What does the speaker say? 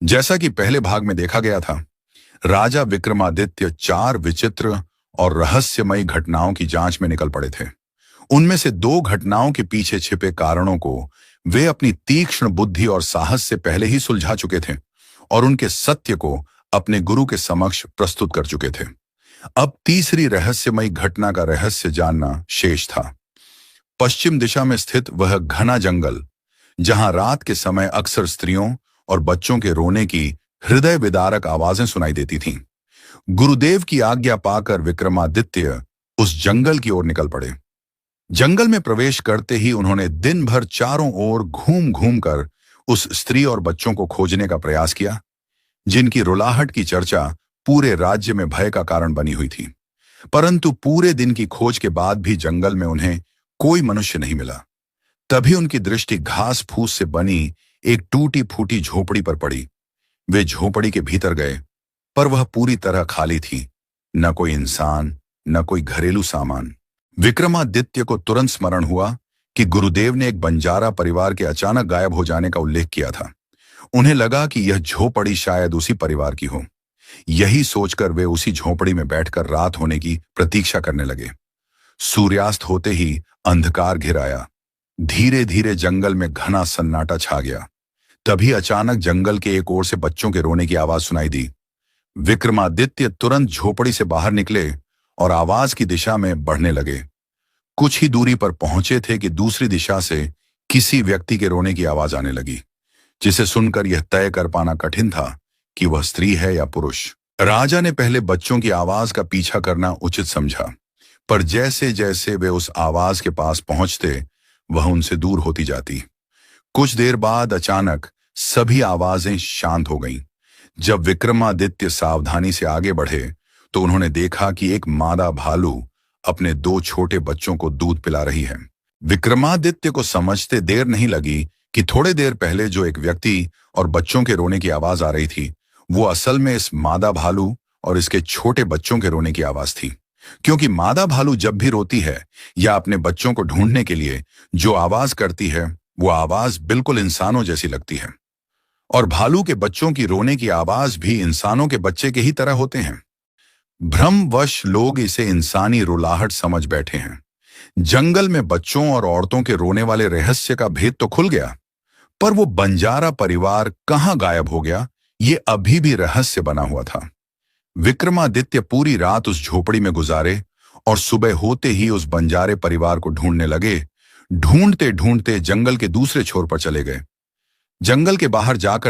जैसा कि पहले भाग में देखा गया था, राजा विक्रमादित्य चार विचित्र और रहस्यमयी घटनाओं की जांच में निकल पड़े थे। उनमें से दो घटनाओं के पीछे छिपे कारणों को वे अपनी तीक्ष्ण बुद्धि और साहस से पहले ही सुलझा चुके थे और उनके सत्य को अपने गुरु के समक्ष प्रस्तुत कर चुके थे। अब तीसरी रहस्यमयी घटना का रहस्य जानना शेष था। पश्चिम दिशा में स्थित वह घना जंगल, जहां रात के समय अक्सर स्त्रियों और बच्चों के रोने की हृदय विदारक आवाजें सुनाई देती थीं। गुरुदेव की आज्ञा पाकर विक्रमादित्य उस जंगल की ओर निकल पड़े। जंगल में प्रवेश करते ही उन्होंने दिन भर चारों ओर घूम घूम कर उस स्त्री और बच्चों को खोजने का प्रयास किया, जिनकी रुलाहट की चर्चा पूरे राज्य में भय का कारण बनी हुई थी। परंतु पूरे दिन की खोज के बाद भी जंगल में उन्हें कोई मनुष्य नहीं मिला। तभी उनकी दृष्टि घास फूस से बनी एक टूटी फूटी झोपड़ी पर पड़ी। वे झोपड़ी के भीतर गए, पर वह पूरी तरह खाली थी। न कोई इंसान, न कोई घरेलू सामान। विक्रमादित्य को तुरंत स्मरण हुआ कि गुरुदेव ने एक बंजारा परिवार के अचानक गायब हो जाने का उल्लेख किया था। उन्हें लगा कि यह झोपड़ी शायद उसी परिवार की हो। यही सोचकर वे उसी झोपड़ी में बैठकर रात होने की प्रतीक्षा करने लगे। सूर्यास्त होते ही अंधकार घिर आया। धीरे धीरे जंगल में घना सन्नाटा छा गया। तभी अचानक जंगल के एक ओर से बच्चों के रोने की आवाज सुनाई दी। विक्रमादित्य तुरंत झोपड़ी से बाहर निकले और आवाज की दिशा में बढ़ने लगे। कुछ ही दूरी पर पहुंचे थे कि दूसरी दिशा से किसी व्यक्ति के रोने की आवाज आने लगी, जिसे सुनकर यह तय कर पाना कठिन था कि वह स्त्री है या पुरुष। राजा ने पहले बच्चों की आवाज का पीछा करना उचित समझा, पर जैसे जैसे वे उस आवाज के पास पहुंचते, वह उनसे दूर होती जाती। कुछ देर बाद अचानक सभी आवाजें शांत हो गईं। जब विक्रमादित्य सावधानी से आगे बढ़े तो उन्होंने देखा कि एक मादा भालू अपने दो छोटे बच्चों को दूध पिला रही है। विक्रमादित्य को समझते देर नहीं लगी कि थोड़े देर पहले जो एक व्यक्ति और बच्चों के रोने की आवाज आ रही थी, वो असल में इस मादा भालू और इसके छोटे बच्चों के रोने की आवाज थी। क्योंकि मादा भालू जब भी रोती है या अपने बच्चों को ढूंढने के लिए जो आवाज करती है, वो आवाज बिल्कुल इंसानों जैसी लगती है। और भालू के बच्चों की रोने की आवाज भी इंसानों के बच्चे के ही तरह होते हैं। भ्रमवश लोग इसे इंसानी रुलाहट समझ बैठे हैं। जंगल में बच्चों और औरतों के रोने वाले रहस्य का भेद तो खुल गया, पर वो बंजारा परिवार कहां गायब हो गया, ये अभी भी रहस्य बना हुआ था। विक्रमादित्य पूरी रात उस झोपड़ी में गुजारे और सुबह होते ही उस बंजारे परिवार को ढूंढने लगे। ढूंढते ढूंढते जंगल के दूसरे छोर पर चले गए। जंगल के बाहर जाकर